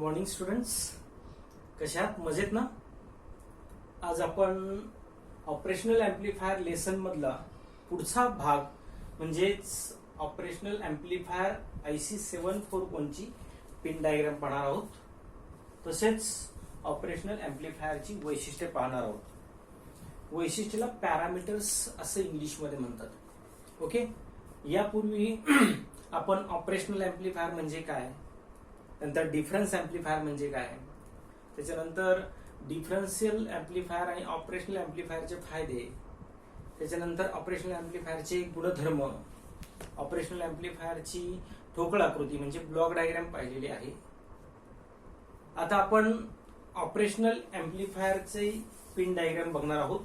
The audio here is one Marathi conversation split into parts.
मॉर्निंग स्टुडंट्स, कशात मजेत ना? आज आपण ऑपरेशनल एम्प्लीफायर लेसन मधला पुढचा भाग म्हणजेच ऑपरेशनल एम्प्लीफायर IC 741 ची पिन डायग्राम पाहणार आहोत. तसेच ऑपरेशनल एम्प्लीफायरची वैशिष्ट्ये पाहणार आहोत. वैशिष्ट्याला पॅरामीटर्स असं इंग्लिशमध्ये म्हणतात. ओके, यापूर्वी आपण ऑपरेशनल एम्प्लीफायर म्हणजे काय, नंतर डिफरन्स एम्प्लीफायर म्हणजे काय, त्याच्यानंतर डिफरन्शियल एम्प्लीफायर आणि ऑपरेशनल एम्प्लीफायरचे फायदे, त्याच्यानंतर ऑपरेशनल एम्प्लीफायरचे गुणधर्म, ऑपरेशनल एम्प्लीफायरची ठोकळ आकृती म्हणजे ब्लॉक डायग्राम पाहिलेली आहे. आता आपण ऑपरेशनल एम्प्लीफायरचे पिन डायग्राम बघणार आहोत.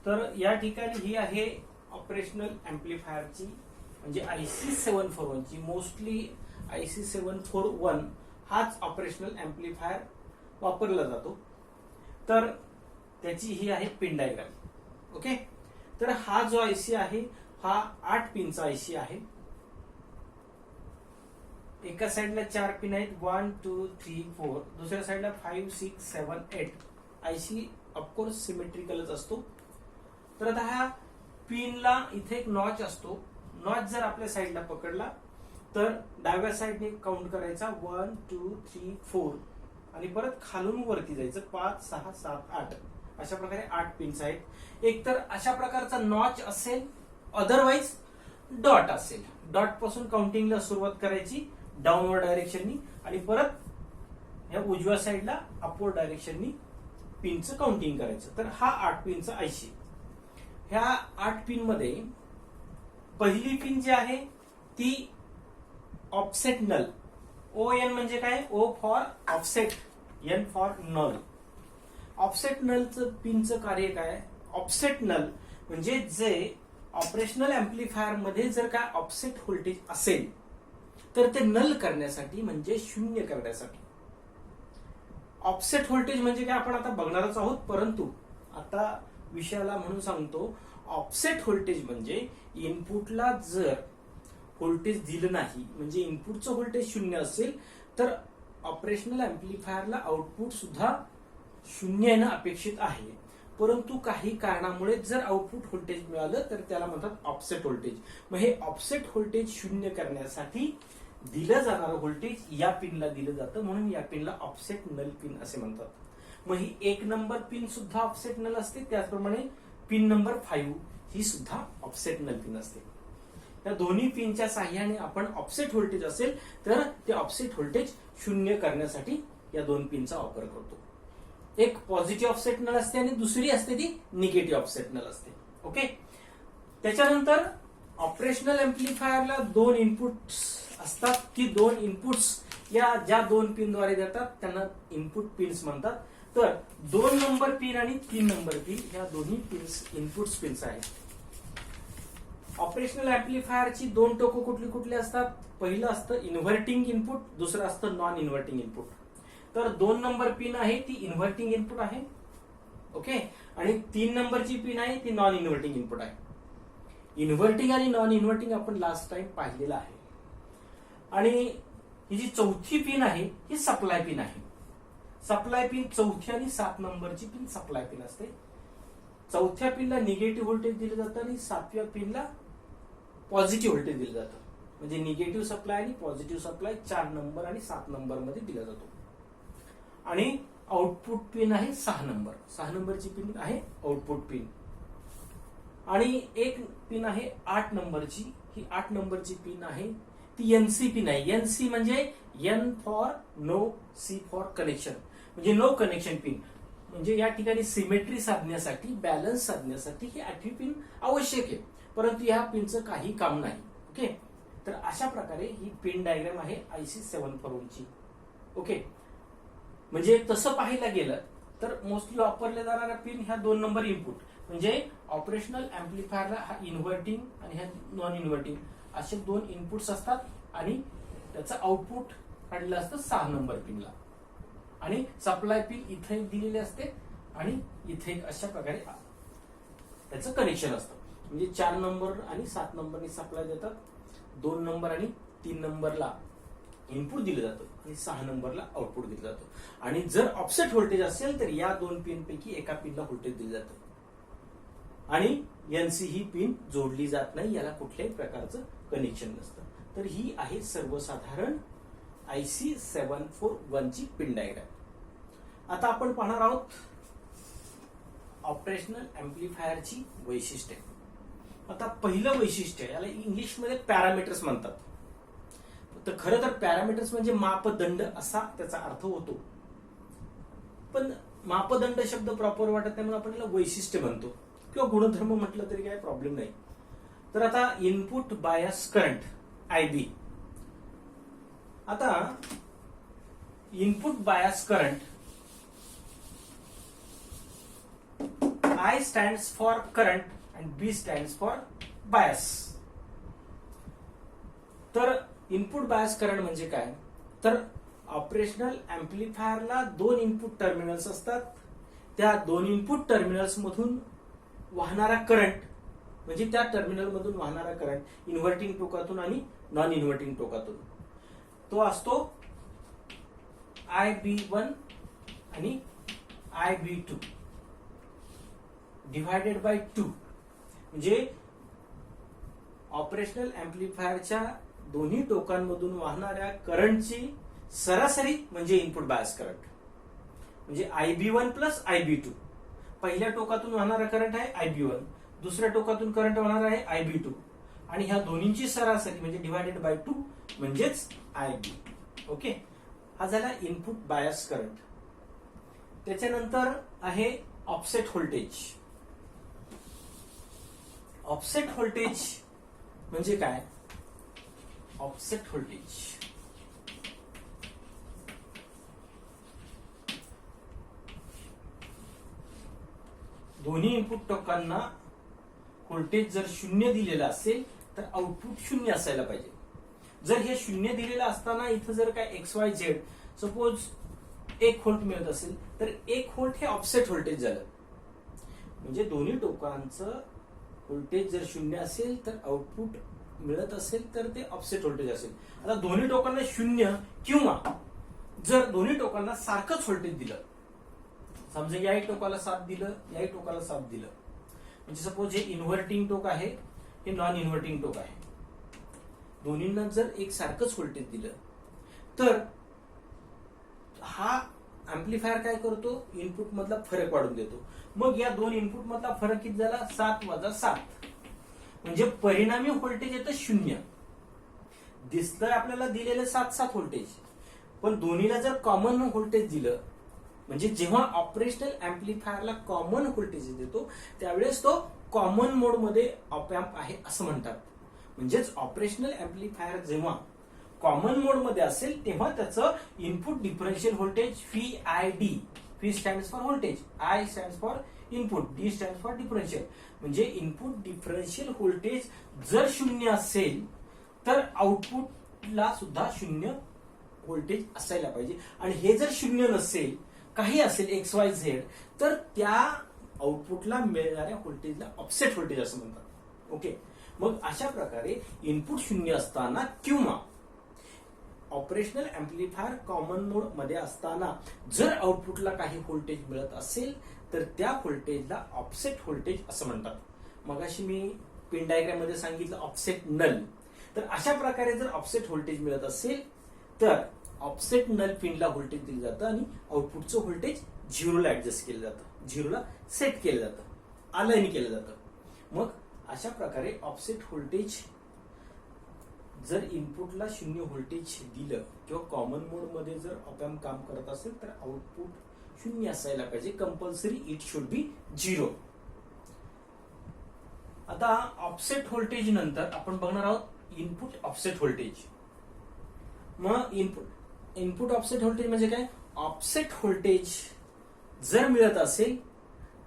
तर या ठिकाणी ही आहे ऑपरेशनल एम्प्लीफायरची म्हणजे IC 741 ची. मोस्टली IC 741 हाच ऑपरेशनल एम्प्लीफायर वापरला जातो. तर त्याची ही आहे पिन डायग्राम. ओके, तर हा जो IC आहे हा 8 पिनचा IC आहे. एका साइडला 4 पिन आहेत, 1 2 3 4, दुसऱ्या साइडला 5 6 7 8. IC ऑफकोर्स सिमेट्रिकलच असतो. तर आता ह्या पिनला इथे एक नॉच असतो. नॉच जर आपल्या साइडला पकडला तर डाव्या साइडने काउंट करायचा 1 2 3 4 आणि परत खालून वरती जायचं 5 6 7 8. अशा प्रकारे 8 पिन्स आहेत. एक तर अशा प्रकारचा नॉच असेल, अदरवाइज डॉट असेल. डॉट पासून काउंटिंगला सुरुवात करायची डाऊनवर्ड डायरेक्शननी आणि परत या उजव्या साइडला अपवर्ड डायरेक्शननी पिनचं काउंटिंग करायचं. तर हा 8 पिनचा IC. ह्या 8 पिन मध्ये पहिली पिन जी आहे ती ऑफसेट नल. ON म्हणजे काय? O for offset, N for null. Offset नलचं पिनचं कार्य काय? ऑफसेट नल म्हणजे जे ऑपरेशनल एम्प्लीफायर मध्ये जर काय ऑफसेट व्होल्टेज असेल तर ते नल करण्यासाठी म्हणजे शून्य करण्यासाठी. ऑफसेट व्होल्टेज म्हणजे काय आपण आता बघणारच आहोत, परंतु आता विषयाला म्हणून सांगतो. ऑफसेट व्होल्टेज म्हणजे इनपुटला जर व्होल्टेज दिलं नाही म्हणजे इनपुटचं व्होल्टेज 0 असेल तर ऑपरेशनल एम्प्लीफायरला आउटपुट सुद्धा 0 येणं अपेक्षित आहे. परंतु काही कारणामुळे जर आउटपुट व्होल्टेज मिळालं तर त्याला म्हणतात ऑफसेट व्होल्टेज. मग हे ऑफसेट व्होल्टेज 0 करण्यासाठी दिलं जाणारं व्होल्टेज या पिनला दिलं जातं, म्हणून या पिनला ऑफसेट नल पिन असे म्हणतात. मग ही 1 नंबर पिन सुद्धा ऑफसेट नल असते. त्याचप्रमाणे पिन नंबर 5 ही सुद्धा ऑफसेट नल पिन असते. या दोन्ही पिनच्या साह्याने आपण ऑफसेट व्होल्टेज असेल तर ते ऑफसेट व्होल्टेज 0 करण्यासाठी या दोन पिनचा वापर करतो. एक पॉझिटिव्ह ऑफसेट नल असते आणि दुसरी असते ती निगेटिव्ह ऑफसेट नल असते. ओके, त्याच्यानंतर ऑपरेशनल एम्प्लीफायरला 2 इनपुट्स असतात. ती 2 इनपुट्स या ज्या 2 पिनद्वारे देतात त्यांना इनपुट पिन्स म्हणतात. तर 2 नंबर पिन आणि 3 नंबर पिन ह्या दोन्ही पिन्स इनपुट्स पिन्स आहेत. ऑपरेशनल एम्प्लीफायरची 2 टोकं कुठली कुठली असतात? पहिलं असतं इन्व्हर्टिंग इनपुट, दुसरं असतं नॉन इन्व्हर्टिंग इनपुट. तर 2 नंबर पिन आहे ती इन्व्हर्टिंग इनपुट आहे. ओके, आणि 3 नंबरची पिन आहे ती नॉन इन्व्हर्टिंग इनपुट आहे. इन्व्हर्टिंग आणि नॉन इन्व्हर्टिंग आपण लास्ट टाइम पाहिलेलं आहे. आणि ही जी चौथी पिन आहे ही सप्लाय पिन आहे. सप्लाय पिन चौथी आणि 7 नंबरची पिन सप्लाय पिन असते. चौथ्या पिनला निगेटिव्ह व्होल्टेज दिलं जातं आणि 7व्या पिनला पॉझिटिव्ह व्होल्टेज दिलं जातं. म्हणजे निगेटिव्ह सप्लाय आणि पॉझिटिव्ह सप्लाय 4 नंबर आणि 7 नंबर मध्ये दिला जातो. आणि आउटपुट पिन आहे 6 नंबर. 6 नंबरची पिन आहे आउटपुट पिन. आणि एक पिन आहे 8 नंबरची. ही 8 नंबरची पिन आहे ती NC पिन आहे. NC म्हणजे N for no, C for connection म्हणजे नो कनेक्शन पिन. म्हणजे या ठिकाणी सिमेट्री साधण्यासाठी, बॅलन्स साधण्यासाठी ही 8वी पिन आवश्यक आहे, परंतु या पिनचं काही काम नाही. ओके, तर अशा प्रकारे ही पिन डायग्राम आहे IC 741 ची. ओके, म्हणजे तसं पाहायला गेलं तर मोस्टली वापरल्या जाणाऱ्या पिन ह्या 2 नंबर इनपुट म्हणजे ऑपरेशनल एम्प्लीफायरला हा इन्व्हर्टिंग आणि ह्या नॉन इन्व्हर्टिंग असे 2 इनपुट्स असतात आणि त्याचं आउटपुट काढलं असतं 6 नंबर पिनला. आणि सप्लाय पिन इथे दिलेली असते आणि इथे अशा प्रकारे त्याचं कनेक्शन असतं. म्हणजे 4 नंबर आणि 7 नंबरनी सप्लाय देतात. 2 नंबर आणि 3 नंबरला इनपुट दिलं जातं आणि 6 नंबरला आउटपुट दिलं जातं. आणि जर ऑफसेट व्होल्टेज असेल तर या 2 पिन पैकी एका पिनला व्होल्टेज दिलं जातं आणि एनसी ही पिन जोडली जात नाही, याला कुठल्याही प्रकारचं कनेक्शन नसतं. तर ही आहे सर्वसाधारण IC 741 ची पिन डायग्राम. आता आपण पाहणार आहोत ऑपरेशनल अँप्लिफायरची वैशिष्ट्ये. आता पहिलं वैशिष्ट्य, याला इंग्लिशमध्ये पॅरामीटर्स म्हणतात. तर खरं तर पॅरामीटर्स म्हणजे मापदंड असा त्याचा अर्थ होतो, पण मापदंड शब्द प्रॉपर वाटत नाही म्हणून आपण याला वैशिष्ट्य म्हणतो किंवा गुणधर्म म्हटलं तरी काही प्रॉब्लेम नाही. तर आता इनपुट बायस करंट IB. आता input bias current I stands for current and B stands for bias. तर इनपुट बायस करंट म्हणजे काय, तर ऑपरेशनल अँप्लिफायरला 2 इनपुट टर्मिनल्स असतात. त्या 2 इनपुट टर्मिनल्स मधून वाहणारा करंट म्हणजे त्या टर्मिनल मधून वाहणारा करंट इन्व्हर्टिंग टोकातून आणि नॉन इन्व्हर्टिंग टोकातून तो असतो IB1 आणि IB2 डिवायडेड बाय 2. म्हणजे ऑपरेशनल अँप्लिफायरच्या दोन्ही टोकांमधून वाहणाऱ्या करंटची सरासरी म्हणजे इनपुट बायस करंट, म्हणजे IB1 प्लस IB2. पहिल्या टोकातून वाहणारा करंट आहे IB1, दुसऱ्या टोकातून करंट वाहणार आहे IB2 आणि ह्या दोन्हींची सरासरी म्हणजे डिवायडेड बाय 2 म्हणजेच IB. ओके, हा झाला इनपुट बायस करंट. त्याच्यानंतर आहे ऑफसेट व्होल्टेज. ऑफसेट व्होल्टेज म्हणजे काय, ऑफसेट व्होल्टेज दोन्ही इनपुट टोकांना व्होल्टेज जर 0 दिलेला असेल तर आउटपुट 0 असायला पाहिजे. जर हे 0 दिलेलं असताना इथं जर काय XYZ सपोज 1 व्होल्ट मिळत असेल तर 1 व्होल्ट हे ऑफसेट व्होल्टेज झालं. म्हणजे दोन्ही टोकांचं व्होल्टेज जर 0 असेल तर आउटपुट मिळत असेल तर ते ऑफसेट व्होल्टेज असेल. आता दोन्ही टोकांना 0 किंवा जर दोन्ही टोकांना सारखंच व्होल्टेज दिलं, समजा याही टोकाला 7 दिलं, याही टोकाला 7 दिलं, म्हणजे सपोज हे इन्व्हर्टिंग टोक आहे, हे नॉन इन्व्हर्टिंग टोक आहे, दोन्हींना जर एक सारखंच व्होल्टेज दिलं तर हा अँप्लिफायर काय करतो, इनपुट मधला फरक वाढून देतो. मग या 2 इनपुट मधला फरक किती झाला, 7 वजा 7, म्हणजे परिणामी व्होल्टेज येतं 0. दिसतंय आपल्याला दिलेलं 7-7 व्होल्टेज, पण दोन्हीला जर कॉमन व्होल्टेज दिलं, म्हणजे जेव्हा ऑपरेशनल अँप्लिफायरला कॉमन व्होल्टेज देतो त्यावेळेस तो कॉमन मोड मध्ये ऑप एम्प आहे असं म्हणतात. म्हणजेच ऑपरेशनल अँप्लिफायर जेव्हा कॉमन मोड मध्ये असेल तेव्हा त्याचं input differential voltage VID, V stands for voltage, I stands for input, D stands for differential, म्हणजे इनपुट डिफरन्शियल व्होल्टेज जर 0 असेल तर आउटपुटला सुद्धा 0 व्होल्टेज असायला पाहिजे. आणि हे जर 0 नसेल, काही असेल XYZ, तर त्या आउटपुटला मिळणाऱ्या व्होल्टेजला ऑफसेट व्होल्टेज असं म्हणतात. ओके, मग अशा प्रकारे इनपुट 0 असताना किंवा ऑपरेशनल अँप्लिफायर कॉमन मोड मध्ये असताना जर आउटपुटला काही व्होल्टेज मिळत असेल तर त्या व्होल्टेजला ऑफसेट व्होल्टेज असं म्हणतात. मगाशी मी पिन डायग्राम मध्ये सांगितलं ऑफसेट नल. तर अशा प्रकारे जर ऑफसेट व्होल्टेज मिळत असेल तर ऑफसेट नल पिनला व्होल्टेज दिलं जातं आणि आउटपुटचं व्होल्टेज 0 ला ऍडजस्ट केलं जातं, 0 ला सेट केलं जातं, अलाइन केलं जातं. मग अशा प्रकारे ऑफसेट व्होल्टेज जर इनपुटला 0 व्होल्टेज दिलं किंवा कॉमन मोड मध्ये जर ऑप एम्प काम करत असेल तर आउटपुट 0 असायला पाहिजे. Compulsory it should be 0. आता ऑफसेट व्होल्टेज नंतर आपण बघणार आहोत इनपुट ऑफसेट व्होल्टेज. मग इनपुट ऑफसेट व्होल्टेज म्हणजे काय, ऑफसेट व्होल्टेज जर मिळत असेल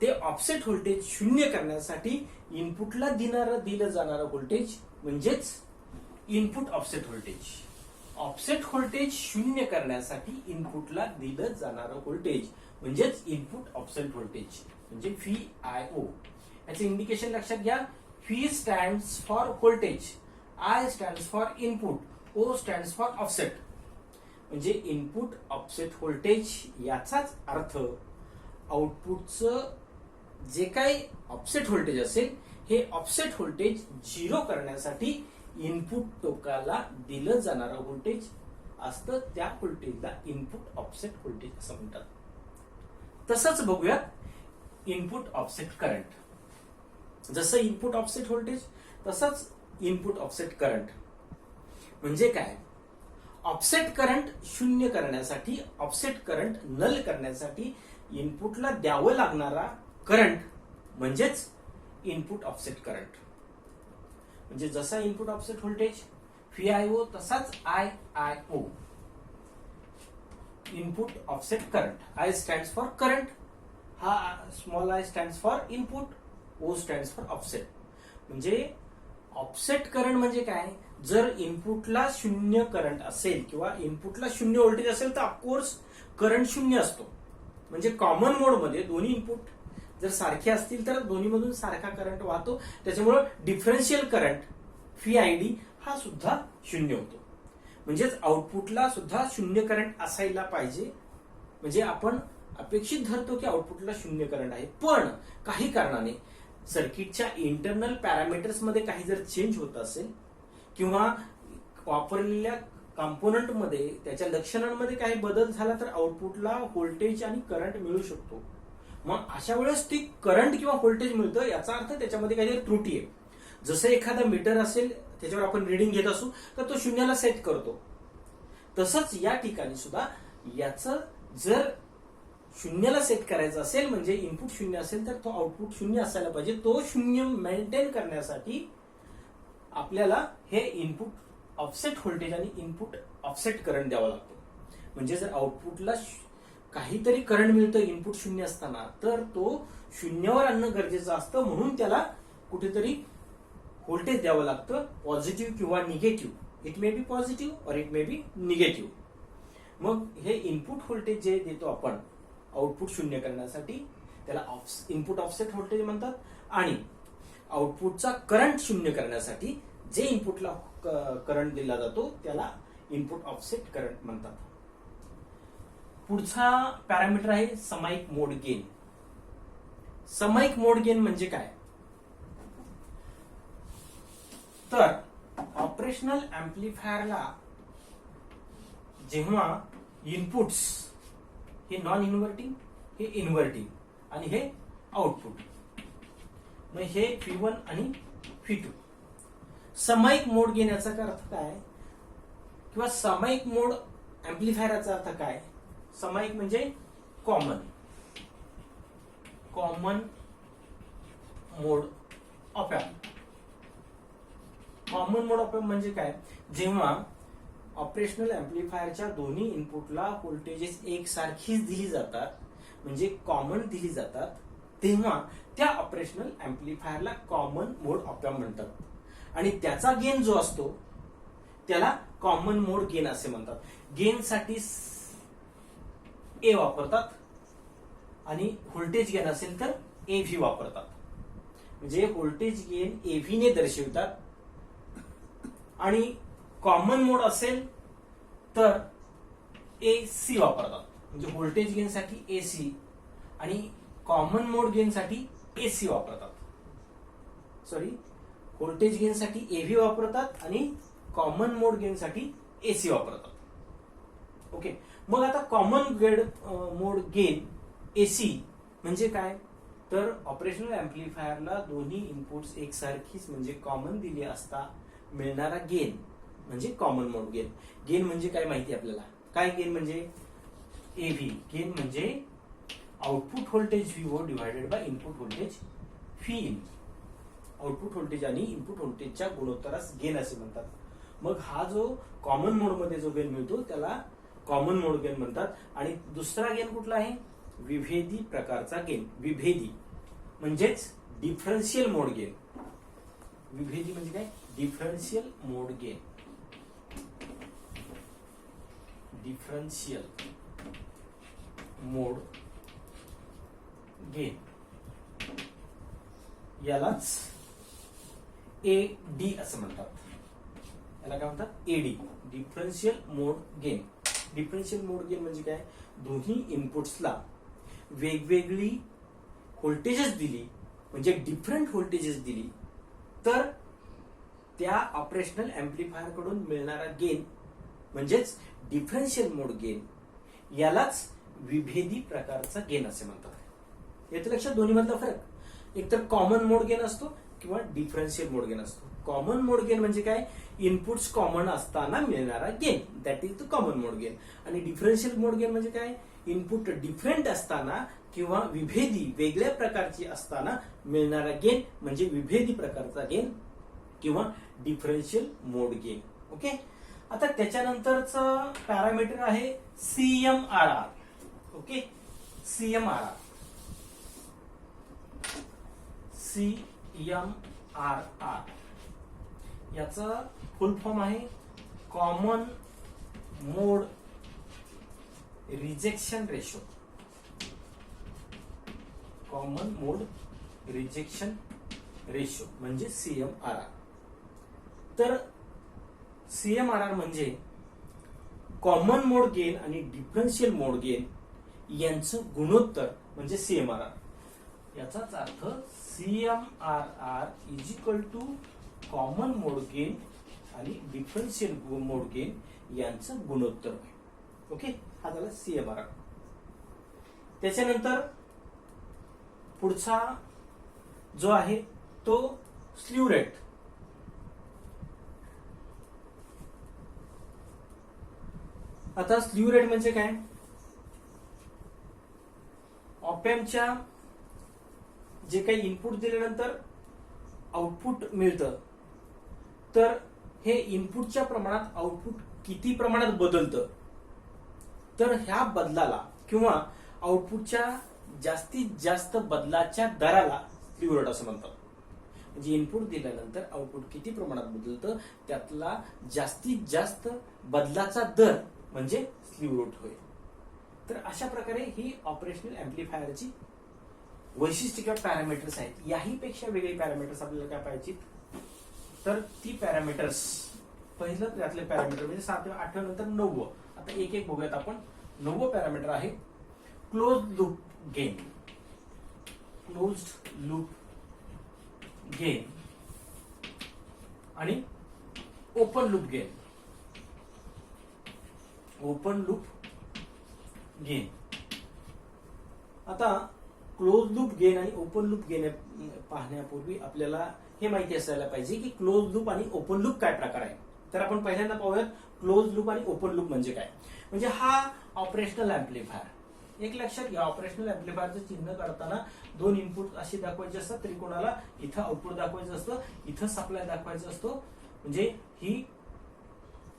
ते ऑफसेट व्होल्टेज 0 करण्यासाठी इनपुटला दिलं जाणारं व्होल्टेज म्हणजेच input offset voltage. Offset voltage 0 करण्यासाठी इनपुटला दिलं जाणारं व्होल्टेज म्हणजेच इनपुट ऑफसेट व्होल्टेज म्हणजे VIO. याचे इंडिकेशन लक्षात घ्या. V stands for voltage, I stands for input, O stands for offset. म्हणजे इनपुट ऑफसेट व्होल्टेज याचाच अर्थ आउटपुटचं जे काही ऑफसेट व्होल्टेज असेल हे ऑफसेट व्होल्टेज 0 करण्यासाठी इनपुट टोकाला दिलं जाणारं व्होल्टेज असतं, त्या व्होल्टेजला इनपुट ऑफसेट व्होल्टेज असं म्हणतात. तसंच बघूयात इनपुट ऑफसेट करंट. जसं इनपुट ऑफसेट व्होल्टेज तसंच इनपुट ऑफसेट करंट म्हणजे काय? ऑफसेट करंट शून्य करण्यासाठी, ऑफसेट करंट नल करण्यासाठी इनपुटला द्यावं लागणारा करंट म्हणजेच इनपुट ऑफसेट करंट. म्हणजे जसा इनपुट ऑफसेट व्होल्टेज VIO तसाच IIO. Input offset current. I stands for current, हा small i stands for input, O stands for offset. म्हणजे ऑफसेट करंट म्हणजे काय? जर इनपुटला शून्य करंट असेल किंवा इनपुटला शून्य व्होल्टेज असेल तर ऑफकोर्स करंट शून्य असतो. म्हणजे कॉमन मोड मध्ये दोन्ही इनपुट जर सारखे असतील तर दोन्हीमधून सारखा करंट वाहतो. त्याच्यामुळे डिफरन्शियल करंट VID हा सुद्धा शून्य होतो. म्हणजेच आउटपुटला सुद्धा शून्य करंट असायला पाहिजे. म्हणजे आपण अपेक्षित धरतो की आउटपुटला शून्य करंट आहे, पण काही कारणाने सर्किटच्या इंटरनल पॅरामीटर्स मध्ये काही जर चेंज होत असेल किंवा वापरलेल्या कॉम्पोनंट मध्ये त्याच्या लक्षणांमध्ये काही बदल झाला तर आउटपुटला व्होल्टेज आणि करंट मिळू शकतो. मग अशा वेळेस ती करंट किंवा व्होल्टेज मिळतं याचा अर्थ त्याच्यामध्ये काहीतरी त्रुटी आहे. जसं एखादा मीटर असेल त्याच्यावर आपण रिडिंग घेत असू तर तो शून्याला सेट करतो, तसंच या ठिकाणी सुद्धा याचं जर शून्याला सेट करायचं असेल म्हणजे इनपुट शून्य असेल तर तो आउटपुट शून्य असायला पाहिजे. तो शून्य मेंटेन करण्यासाठी आपल्याला हे इनपुट ऑफसेट व्होल्टेज आणि इनपुट ऑफसेट करंट द्यावा लागतो. म्हणजे जर आउटपुटला काहीतरी करंट मिळतं इनपुट शून्य असताना तर तो शून्यावर आणणं गरजेचं असतं, म्हणून त्याला कुठेतरी व्होल्टेज द्यावं लागतं, पॉझिटिव्ह किंवा negative. It may be positive और इट मे बी निगेटिव्ह. मग हे इनपुट व्होल्टेज जे देतो आपण आउटपुट शून्य करण्यासाठी त्याला इनपुट ऑफसेट व्होल्टेज म्हणतात, आणि आउटपुटचा करंट शून्य करण्यासाठी जे इनपुटला करंट दिला जातो त्याला इनपुट ऑफसेट करंट म्हणतात. पुढचा पॅरामीटर आहे समाईक मोड गेन. समाईक मोड गेन म्हणजे काय? तर ऑपरेशनल एम्प्लिफायरला जेव्हा इनपुट्स हे नॉन इन्व्हर्टिंग, हे इन्व्हर्टिंग आणि हे आउटपुट, मग हे V1 आणि V2. समाईक मोड गेन याचा अर्थ काय किंवा समाईक मोड एम्प्लिफायरचा अर्थ काय? समाईक म्हणजे कॉमन मोड ऑप एम्प. कॉमन मोड ऑप एम्प म्हणजे काय? जेव्हा ऑपरेशनल एम्प्लिफायरच्या दोन्ही इनपुटला व्होल्टेजेस एकसारखीच दिली जातात म्हणजे कॉमन दिली जातात, तेव्हा त्या ऑपरेशनल एम्प्लिफायरला कॉमन मोड ऑप एम्प म्हणतात. आणि त्याचा गेन जो असतो त्याला कॉमन मोड गेन असे म्हणतात. गेन साठी A वापरतात आणि व्होल्टेज गेन असेल तर AV वापरतात. म्हणजे व्होल्टेज गेन AV ने दर्शवितात आणि कॉमन मोड असेल तर AC वापरतात. म्हणजे व्होल्टेज गेन साठी AC आणि कॉमन मोड गेन साठी AC वापरतात. सॉरी, व्होल्टेज गेन साठी AV वापरतात आणि कॉमन मोड गेन साठी AC वापरतात. ओके, मग आता कॉमन मोड गेन AC म्हणजे काय? तर ऑपरेशनल एम्प्लिफायरला दोन्ही इनपुट्स एकसारखीच म्हणजे कॉमन दिली असता मिळणारा गेन म्हणजे कॉमन मोड गेन. गेन म्हणजे काय माहिती आपल्याला? काय गेन म्हणजे? AV. गेन म्हणजे output voltage VO divided by input voltage Vin. Output voltage आणि इनपुट व्होल्टेजच्या गुणोत्तरास गेन असे म्हणतात. मग हा जो कॉमन मोड मध्ये जो गेन मिळतो त्याला कॉमन मोड गेन म्हणतात. आणि दुसरा गेन कुठला आहे? विभेदी प्रकारचा गेन. विभेदी म्हणजेच डिफरन्शियल मोड गेन. विभेदी म्हणजे काय? Differential mode gain. Differential mode gain यालाच AD असं म्हणतात. याला काय म्हणतात? AD, differential mode gain. Differential mode gain म्हणजे काय, दोन्ही इनपुट्सला वेगवेगळी व्होल्टेजेस दिली, म्हणजे डिफरंट व्होल्टेजेस दिली, तर त्या ऑपरेशनल एम्प्लिफायर कडून मिळणारा गेन म्हणजेच डिफरन्शियल मोड गेन, यालाच विभेदी प्रकारचा गेन असे म्हणतात. येथे लक्षात दोन्ही मधला फरक, एकतर कॉमन मोड गेन असतो किंवा डिफरन्शियल मोड गेन असतो. कॉमन मोड गेन म्हणजे काय, इनपुट्स कॉमन असताना मिळणारा gain, that is the common mode gain. आणि डिफरन्शियल मोड गेन म्हणजे काय, इनपुट डिफरंट असताना किंवा विभेदी वेगळ्या प्रकारची असताना मिळणारा गेन म्हणजे विभेदी प्रकारचा गेन किंवा डिफरन्शियल मोड गेन. ओके. आता त्याच्यानंतरचं पॅरामीटर आहे CMRR. Okay, CMRR. याचा फुल फॉर्म आहे common mode rejection ratio. Common mode rejection ratio म्हणजे CMRR. तर CMRR म्हणजे कॉमन मोड गेन आणि डिफरन्शियल मोड गेन यांचं गुणोत्तर म्हणजे CMRR. याचाच अर्थ CMRR is equal to common mode gain आणि डिफरन्शियल मोड गेन यांचं गुणोत्तर. ओके, हा झाला CMRR. त्याच्यानंतर पुढचा जो आहे तो स्लीव रेट. आता स्लीव रेट म्हणजे काय, ऑपॅम्पच्या जे काही इनपुट दिल्यानंतर आउटपुट मिळतं, तर हे इनपुटच्या प्रमाणात आउटपुट किती प्रमाणात बदलतं, तर ह्या बदलाला किंवा आउटपुटच्या जास्तीत जास्त बदलाच्या दराला स्लीव रेट असं म्हणतात. म्हणजे इनपुट दिल्यानंतर आउटपुट किती प्रमाणात बदलतं त्यातला जास्तीत जास्त बदलाचा दर म्हणजे स्लीव रेट होय. तर अशा प्रकारे ही ऑपरेशनल एम्प्लिफायरची वैशिष्ट्य किंवा पॅरामीटर्स आहेत. याही पेक्षा वेगळी पॅरामीटर्स आपल्याला काय पाहिजे, तर ती पॅरामीटर्स, पहिलं त्यातले पॅरामीटर म्हणजे 7वे 8वे नंतर 9व. आता एक एक बघूयात आपण. 9व पॅरामीटर आहे close loop gain. Closed loop gain आणि open loop gain. Open loop gain. आता क्लोज लूप गेन आणि ओपन लूप गेन पाहण्यापूर्वी आपल्याला हे माहिती असायला पाहिजे की क्लोज लूप आणि ओपन लूप काय प्रकार आहे. तर आपण पहिल्यांदा पाहूयात क्लोज लूप आणि ओपन लूप म्हणजे काय. म्हणजे हा ऑपरेशनल एम्प्लिफायर, एक लक्षात घ्या, ऑपरेशनल एम्प्लिफायरचं चिन्ह काढताना दोन इनपुट असे दाखवायचे असतात त्रिकोणाला. इथं आउटपुट दाखवायचं असतं, इथं सप्लाय दाखवायचं असतो. म्हणजे ही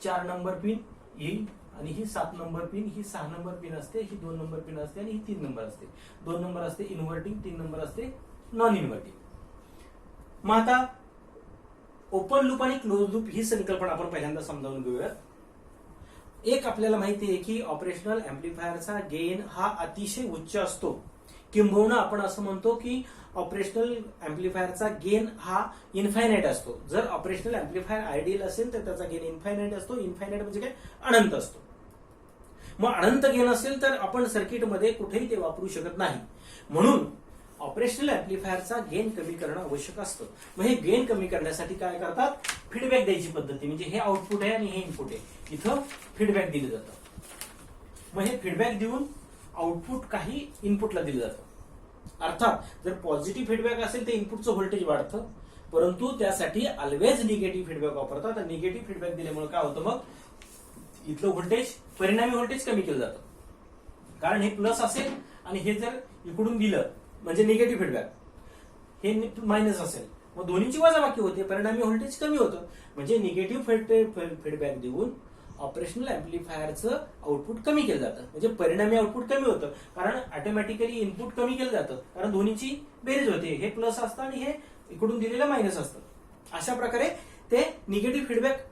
4 नंबर पिन ही आणि ही 7 नंबर पिन, ही 6 नंबर पिन असते, ही 2 नंबर पिन असते आणि ही 3 नंबर असते. 2 नंबर असते इन्व्हर्टिंग, 3 नंबर असते नॉन इन्व्हर्टिंग. मग आता ओपन लूप आणि क्लोज लूप ही संकल्पना आपण पहिल्यांदा समजावून घेऊयात. एक आपल्याला माहिती आहे की ऑपरेशनल एम्प्लिफायरचा गेन हा अतिशय उच्च असतो, किंबहुना आपण असं म्हणतो की ऑपरेशनल एम्प्लिफायरचा गेन हा इन्फायनाइट असतो. जर ऑपरेशनल एम्प्लिफायर आयडियल असेल तर त्याचा गेन इन्फायनाइट असतो. इन्फायनाइट म्हणजे काय, अनंत असतो. मग अनंत गेन असेल तर आपण सर्किटमध्ये कुठेही ते वापरू शकत नाही. म्हणून ऑपरेशनल एम्प्लिफायरचा गेन कमी करणं आवश्यक असतं. मग हे गेन कमी करण्यासाठी काय करतात, फीडबॅक द्यायची पद्धती. म्हणजे हे आउटपुट आहे आणि हे इनपुट आहे, इथं फीडबॅक दिलं जातं. मग हे फीडबॅक देऊन आउटपुट काही इनपुटला दिलं जातं. अर्थात जर पॉझिटिव्ह फीडबॅक असेल तर इनपुटचं व्होल्टेज वाढतं, परंतु त्यासाठी ऑलवेज निगेटिव्ह फीडबॅक वापरतात. आणि निगेटिव्ह फीडबॅक दिल्यामुळे काय होतं, मग इथलं व्होल्टेज, परिणामी व्होल्टेज कमी केलं जातं. कारण हे प्लस असेल आणि हे जर इकडून दिलं म्हणजे निगेटिव्ह फीडबॅक, हे मायनस असेल, मग दोन्हीची वजाबाकी होते, परिणामी व्होल्टेज कमी होतं. म्हणजे निगेटिव्ह फीडबॅक देऊन ऑपरेशनल एम्प्लिफायरचं आउटपुट कमी केलं जातं. म्हणजे परिणामी आउटपुट कमी होतं, कारण ऑटोमॅटिकली इनपुट कमी केलं जातं, कारण दोन्हीची बेरीज होते. हे प्लस असतं आणि हे इकडून दिलेलं मायनस असतं. अशा प्रकारे ते निगेटिव्ह फीडबॅक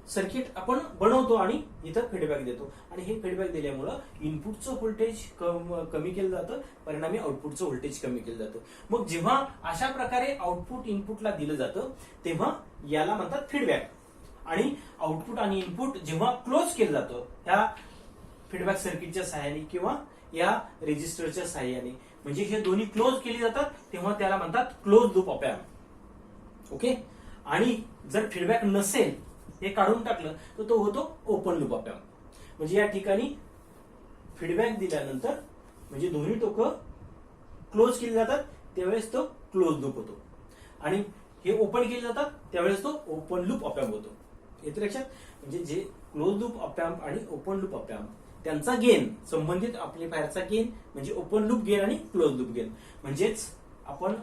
सर्किट आपण बनवतो आणि इथं फीडबॅक देतो. आणि हे फीडबॅक दिल्यामुळं इनपुटचं व्होल्टेज कमी केलं जातं, परिणामी आउटपुटचं व्होल्टेज कमी केलं जातं. मग जेव्हा अशा प्रकारे आउटपुट इनपुटला दिलं जातं तेव्हा याला म्हणतात फीडबॅक. आणि आउटपुट आणि इनपुट जेव्हा क्लोज केलं जातं, ह्या फीडबॅक सर्किटच्या सहाय्याने किंवा या रेजिस्टरच्या सहाय्याने, म्हणजे हे दोन्ही क्लोज केली जातात तेव्हा त्याला म्हणतात close loop op amp. Okay. आणि जर फीडबॅक नसेल, हे काढून टाकलं, तर तो होतो ओपन लूप ऑप एम्प. म्हणजे या ठिकाणी फीडबॅक दिल्यानंतर म्हणजे दोन्ही टोकं क्लोज केली जातात त्यावेळेस तो क्लोज लूप होतो, आणि हे ओपन केले जातात त्यावेळेस तो ओपन लूप ऑप एम्प होतो. येते लक्षात? म्हणजे जे क्लोज लूप ऑप एम्प आणि ओपन लूप ऑप एम्प त्यांचा गेन, संबंधित अम्प्लिफायरचा गेन म्हणजे ओपन लूप गेन आणि क्लोज लूप गेन. म्हणजेच आपण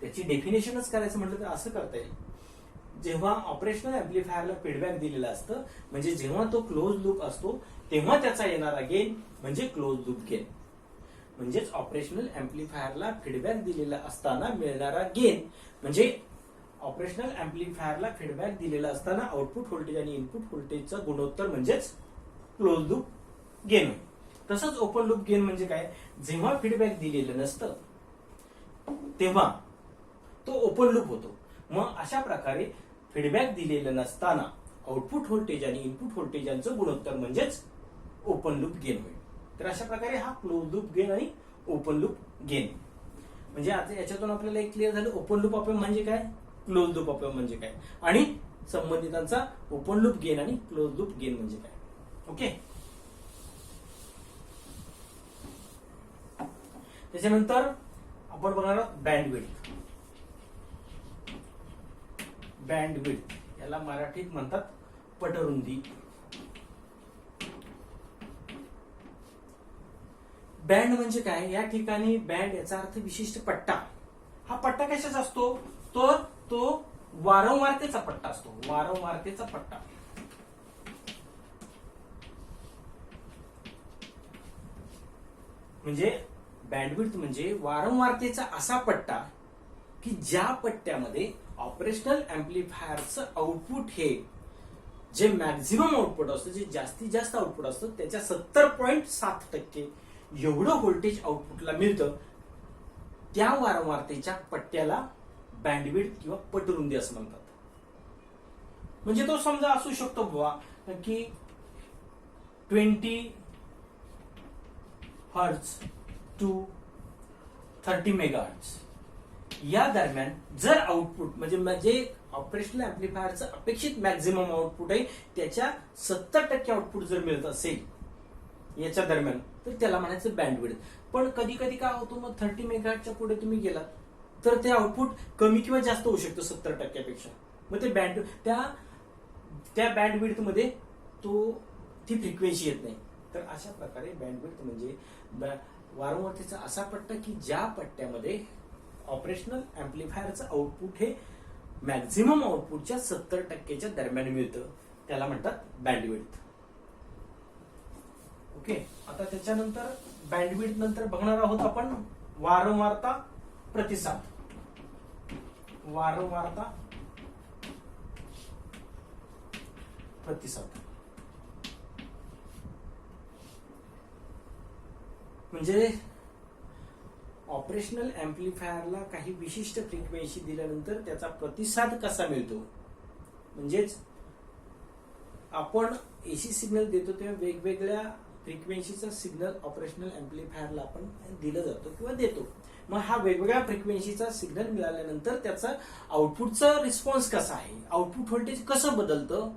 त्याची डेफिनेशनच करायचं म्हटलं तर असं करता येईल. जेव्हा ऑपरेशनल अम्प्लिफायरला फीडबॅक दिलेला असतं, म्हणजे जेव्हा तो क्लोज लूप असतो तेव्हा त्याचा येणारा गेन म्हणजे क्लोज लूप गेन. म्हणजेच ऑपरेशनल अम्प्लिफायरला फीडबॅक दिलेला असताना मिळणारा गेन म्हणजे ऑपरेशनल अम्प्लिफायरला फीडबॅक दिलेला असताना आउटपुट व्होल्टेज आणि इनपुट व्होल्टेजचा गुणोत्तर म्हणजेच क्लोज लूप गेन. तसंच ओपन लूप गेन म्हणजे काय? जेव्हा फीडबॅक दिलेलं नसतं तेव्हा तो ओपन लूप होतो. मग अशा प्रकारे फीडबॅक दिलेलं नसताना आउटपुट व्होल्टेज आणि इनपुट व्होल्टेजांचं गुणोत्तर म्हणजेच ओपन लूप गेन होईल. तर अशा प्रकारे हा क्लोज लूप गेन आणि ओपन लूप गेन. म्हणजे आता याच्यातून आपल्याला एक क्लिअर झालं ओपन लूप ऑप एम्प म्हणजे काय, क्लोज लूप ऑप एम्प म्हणजे काय, आणि संबंधितांचा ओपन लूप गेन आणि क्लोज लूप गेन म्हणजे काय. ओके. त्याच्यानंतर आपण बघणार आहोत बँडविड्थ. बँडविड्थ याला मराठीत म्हणतात पटरुंदी. बँड म्हणजे काय? या ठिकाणी बँड याचा अर्थ विशिष्ट पट्टा. हा पट्टा कशाचा असतो? तर तो वारंवारतेचा पट्टा असतो. वारंवारतेचा पट्टा. म्हणजे बँडविड्थ म्हणजे वारंवारतेचा असा पट्टा की ज्या पट्ट्यामध्ये ऑपरेशनल अम्प्लिफायरचं आउटपुट हे जे मॅक्झिमम आउटपुट असतं, जे जास्तीत जास्त आउटपुट असतं त्याच्या 70.7% एवढं व्होल्टेज आउटपुटला मिळतं, त्या वारंवारतेच्या पट्ट्याला बँडविड्थ किंवा पटरुंदी असं म्हणतात. म्हणजे तो समजा असू शकतो बाबा की 20 हर्ट्झ टू 30 मेगाहर्ट्झ या दरम्यान जर आउटपुट म्हणजे ऑपरेशनल अम्प्लिफायरचं अपेक्षित मॅक्झिमम आउटपुट आहे त्याच्या 70% आउटपुट जर मिळत असेल याच्या दरम्यान, तर त्याला म्हणायचं बँडविड्थ. पण कधी कधी काय होतं, मग 30 मेगाहर्ट्झच्या पुढे तुम्ही गेलात तर ते आउटपुट कमी किंवा जास्त होऊ शकतं 70%पेक्षा. मग ते त्या बँडविड्थ मध्ये ती फ्रिक्वेन्सी येत नाही. तर अशा प्रकारे बँडविड्थ म्हणजे वारंवारतेचा असा पट्टा की ज्या पट्ट्यामध्ये ऑपरेशनल अम्प्लिफायरचं आउटपुट हे मॅक्झिमम आउटपुटच्या 70%च्या दरम्यान मिळतं, त्याला म्हणतात बँडविड्थ. ओके. आता त्याच्यानंतर बँडविड्थ नंतर बघणार आहोत आपण वारंवारता प्रतिसाद. वारंवारता प्रतिसाद म्हणजे ऑपरेशनल अम्प्लिफायरला काही विशिष्ट फ्रिक्वेन्सी दिल्यानंतर त्याचा प्रतिसाद कसा मिळतो. म्हणजेच आपण एसी सिग्नल देतो तेव्हा वेगवेगळ्या फ्रिक्वेन्सीचा सिग्नल ऑपरेशनल अम्प्लिफायरला आपण दिलं जातो किंवा देतो. मग हा वेगवेगळ्या फ्रिक्वेन्सीचा सिग्नल मिळाल्यानंतर त्याचा आउटपुटचा रिस्पॉन्स कसा आहे, आउटपुट व्होल्टेज कसं बदलतं,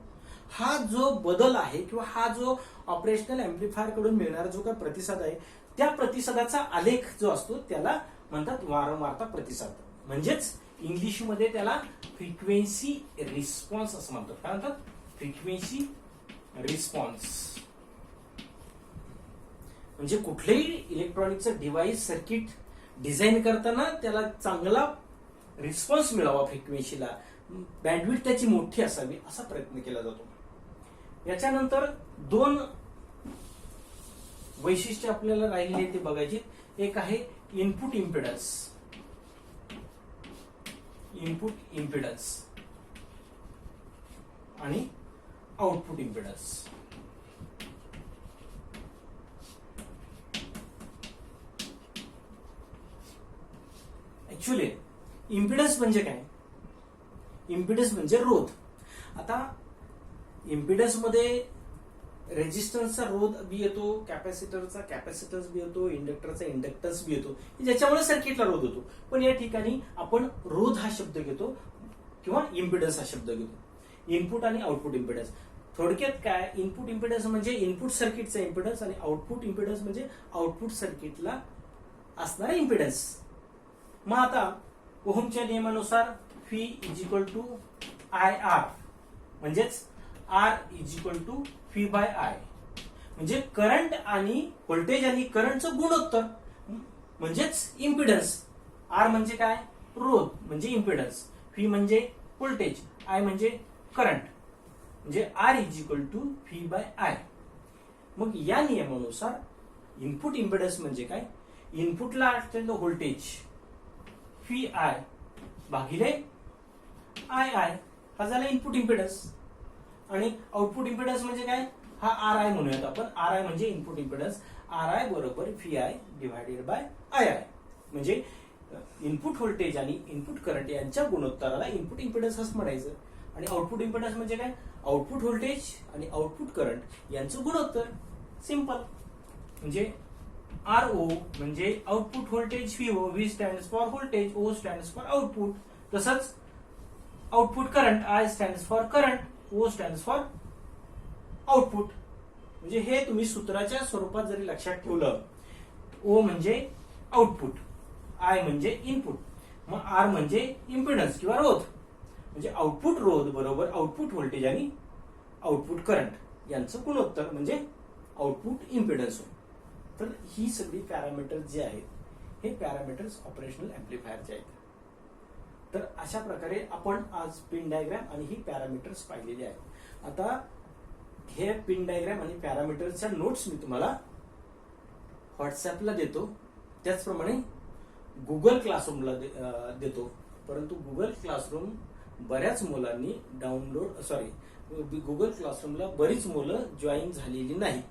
हा जो बदल आहे किंवा हा जो ऑपरेशनल अम्प्लिफायर कडून मिळणारा जो काही प्रतिसाद आहे त्या प्रतिसादाचा आलेख जो असतो त्याला म्हणतात वारंवारता प्रतिसाद. म्हणजेच इंग्लिशमध्ये त्याला फ्रिक्वेन्सी रिस्पॉन्स असं म्हणतात. काय म्हणतात? Frequency response. म्हणजे कुठलेही इलेक्ट्रॉनिकचं डिव्हाइस सर्किट डिझाईन करताना त्याला चांगला रिस्पॉन्स मिळावा फ्रिक्वेन्सीला, बँडविड्थ त्याची मोठी असावी असा प्रयत्न केला जातो. याच्यानंतर 2 वैशिष्ट्य आपल्याला राहिलेली ते बघायची. एक आहे इनपुट इम्पिडन्स. इनपुट इम्पिडन्स आणि आउटपुट इम्पिडन्स. ऍक्च्युअली इम्पिडन्स म्हणजे काय? इम्पिडन्स म्हणजे रोध. आता इम्पिडन्स मध्ये रेजिस्टन्सचा रोध बी येतो, कॅपॅसिटरचा कॅपॅसिटन्स बी येतो, इंडक्टरचा इंडक्टन्स बी येतो, ज्याच्यामुळे सर्किटला रोध होतो. पण या ठिकाणी आपण रोध हा शब्द घेतो किंवा इम्पिडन्स हा शब्द घेतो. इनपुट आणि आउटपुट इम्पिडन्स, थोडक्यात काय, इनपुट इम्पिडन्स म्हणजे इनपुट सर्किटचा इम्पिडन्स आणि आउटपुट इम्पिडन्स म्हणजे आउटपुट सर्किटला असणारा इम्पिडन्स. मग आता ओहमच्या नियमानुसार V = IR म्हणजेच R = V/I, म्हणजे करंट आणि व्होल्टेज आणि करंटचं गुणोत्तर म्हणजेच इम्पिडन्स. R म्हणजे काय, रोध म्हणजे इम्पिडन्स, V म्हणजे व्होल्टेज, I म्हणजे करंट, म्हणजे R = V/I. मग या नियमानुसार इनपुट इम्पिडन्स म्हणजे काय, इनपुटला असलेलं व्होल्टेज VI भागिले II हा झाला इनपुट इम्पिडन्स. आणि आउटपुट इम्पिडन्स म्हणजे काय, हा RI म्हणूयात आपण. RI म्हणजे इनपुट इम्पिडन्स, RI बरोबर VI / II, म्हणजे इनपुट व्होल्टेज आणि इनपुट करंट यांच्या गुणोत्तराला इनपुट इम्पिडन्स असं म्हणायचं. आणि आउटपुट इम्पिडन्स म्हणजे काय, आउटपुट व्होल्टेज आणि आउटपुट करंट यांचं गुणोत्तर. सिंपल. म्हणजे RO म्हणजे output voltage VO, V stands for voltage, O stands for output. तसंच output current, I stands for current, O stands for output. म्हणजे हे तुम्ही सूत्राच्या स्वरूपात जरी लक्षात ठेवलं, O म्हणजे आउटपुट, I म्हणजे इनपुट, मग R म्हणजे इम्पिडन्स किंवा रोध, म्हणजे आउटपुट रोध बरोबर आउटपुट व्होल्टेज आणि आउटपुट करंट यांचं गुणोत्तर म्हणजे आउटपुट इम्पिडन्स. तर ही सगळी पॅरामीटर्स जे आहेत हे पॅरामीटर्स ऑपरेशनल अँप्लिफायरचे आहेत. तर अशा प्रकारे आपण आज पिन डायग्राम आणि ही पॅरामीटर्स पाहिलेली आहेत. आता हे पिन डायग्राम आणि पॅरामीटर्सच्या नोट्स मी तुम्हाला व्हॉट्सअपला देतो, त्याचप्रमाणे गुगल क्लासरूमला देतो. परंतु गुगल क्लासरूम बऱ्याच मुलांनी गुगल क्लासरूमला बरीच मुलं जॉईन झालेली नाही.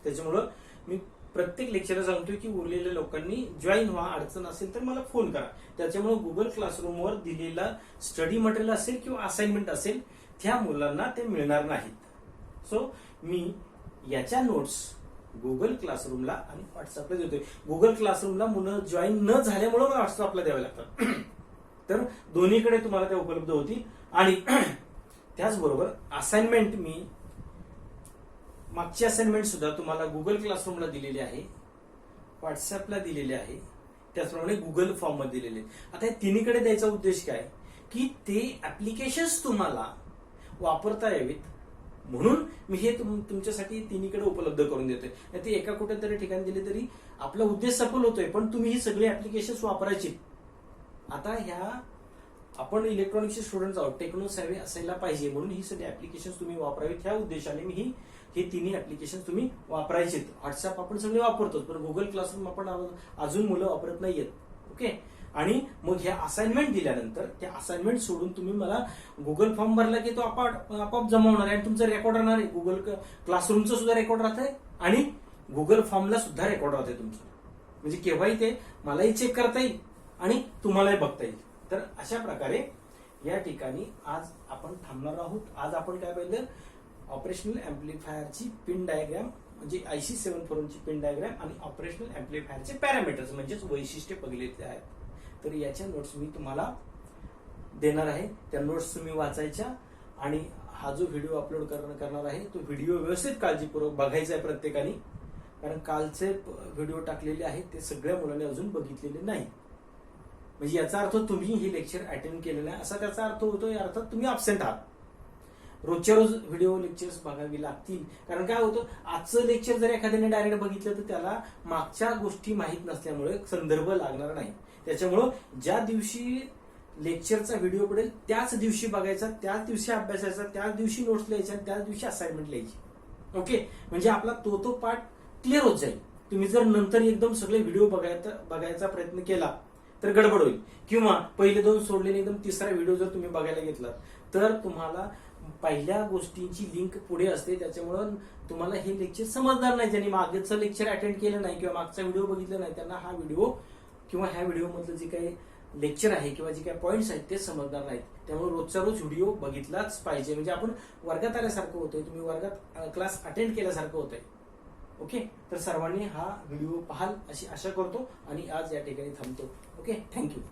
त्याच्यामुळं मी प्रत्येक लेक्चरला सांगतोय की उरलेल्या लोकांनी जॉईन व्हा, अडचण असेल तर मला फोन करा. त्याच्यामुळे गुगल क्लासरूमवर दिलेला स्टडी मटेरियल असेल किंवा असाइनमेंट असेल त्या मुलांना ते मिळणार नाहीत. सो मी याच्या नोट्स गुगल क्लासरूमला आणि व्हॉट्सअपला देतोय. गुगल क्लासरूमला मुलं जॉईन न झाल्यामुळे मला व्हॉट्सअपला द्यावे लागतात. तर दोन्हीकडे तुम्हाला त्या उपलब्ध होतील. आणि त्याचबरोबर असाइनमेंट मी मागची असाइनमेंट सुद्धा तुम्हाला गुगल क्लासरूमला दिलेली आहे, व्हॉट्सअपला दिलेली आहे, त्याचप्रमाणे गुगल फॉर्म मध्ये दिलेले. आता या तिन्हीकडे द्यायचा उद्देश काय की ते ऍप्लिकेशन्स तुम्हाला वापरता यावेत म्हणून मी हे तुमच्यासाठी तिन्हीकडे उपलब्ध करून देतोय. ते एका कुठेतरी ठिकाणी दिले तरी आपला उद्देश सफल होतोय, पण तुम्ही ही सगळी ऍप्लिकेशन्स वापरायची. आता ह्या आपण इलेक्ट्रॉनिक्सचे स्टुडंट आहोत, टेक्नो सॅव्ही असायला पाहिजे म्हणून ही सगळी ऍप्लिकेशन्स तुम्ही वापरावीत ह्या उद्देशाने मी हे तिन्ही ऍप्लिकेशन तुम्ही वापरायचे. व्हॉट्सअप आपण सगळे वापरतो, पण गुगल क्लासरूम आपण अजून मुलं वापरत नाहीयेत. ओके. आणि मग ह्या असाइनमेंट दिल्यानंतर त्या असाइनमेंट सोडून तुम्ही मला गुगल फॉर्म भरला की तो आपोआप जमा होणार आहे आणि तुमचा रेकॉर्ड राहणार आहे. गुगल क्लासरूमचं सुद्धा रेकॉर्ड राहत आहे आणि गुगल फॉर्मला सुद्धा रेकॉर्ड राहते तुमचं. म्हणजे केव्हाही ते मलाही चेक करता येईल आणि तुम्हालाही बघता येईल. तर अशा प्रकारे या ठिकाणी आज आपण थांबणार आहोत. आज आपण काय पाहिलं, ऑपरेशनल अँप्लिफायरची पिन डायग्राम म्हणजे IC 741 ची पिन डायग्राम आणि ऑपरेशनल अँप्लिफायरचे पॅरामीटर्स म्हणजेच वैशिष्ट्ये बघितले आहेत. तर याच्या नोट्स मी तुम्हाला देणार आहे, त्या नोट्स तुम्ही वाचायच्या आणि हा जो व्हिडिओ अपलोड करणार आहे तो व्हिडिओ व्यवस्थित काळजीपूर्वक बघायचा आहे प्रत्येकाने, कारण कालचे व्हिडिओ टाकलेले आहेत ते सगळ्या मुलांनी अजून बघितलेले नाही. म्हणजे याचा अर्थ तुम्ही ही लेक्चर अटेंड केलेलं नाही असा त्याचा अर्थ होतो. या अर्थात तुम्ही अब्सेंट आहात. रोजच्या रोज व्हिडिओ लेक्चर्स बघावी लागतील, कारण काय होतं आजचं लेक्चर जर एखाद्याने डायरेक्ट बघितलं तर त्याला मागच्या गोष्टी माहीत नसल्यामुळे संदर्भ लागणार नाही. त्याच्यामुळं ज्या दिवशी लेक्चरचा व्हिडिओ पडेल त्याच दिवशी बघायचा, त्याच दिवशी अभ्यासाचा, त्याच दिवशी नोट्स लिहायच्या, त्याच दिवशी असाइनमेंट लिहायची. ओके. म्हणजे आपला तो पार्ट क्लिअर होत जाईल. तुम्ही जर नंतर एकदम सगळे व्हिडिओ बघायचा प्रयत्न केला तर गडबड होईल, किंवा पहिले 2 सोडलेले एकदम तिसरा व्हिडिओ जर तुम्ही बघायला घेतला तर तुम्हाला पहिल्या गोष्टींची लिंक पुढे असते, त्याच्यामुळं तुम्हाला हे लेक्चर समजणार नाही. ज्यांनी मागचं लेक्चर अटेंड केलं नाही किंवा मागचा व्हिडिओ बघितला नाही त्यांना हा व्हिडिओ किंवा ह्या व्हिडिओ मधलं जे काही लेक्चर आहे किंवा जे काही पॉईंट्स आहेत ते समजणार नाहीत. त्यामुळे रोजचा रोज व्हिडिओ बघितलाच पाहिजे, म्हणजे आपण वर्गात आल्यासारखं होतंय, तुम्ही वर्गात क्लास अटेंड केल्यासारखं होतंय. ओके, तर सर्वांनी हा व्हिडिओ पाहाल अशी आशा करतो आणि आज या ठिकाणी थांबतो. Okay, thank you.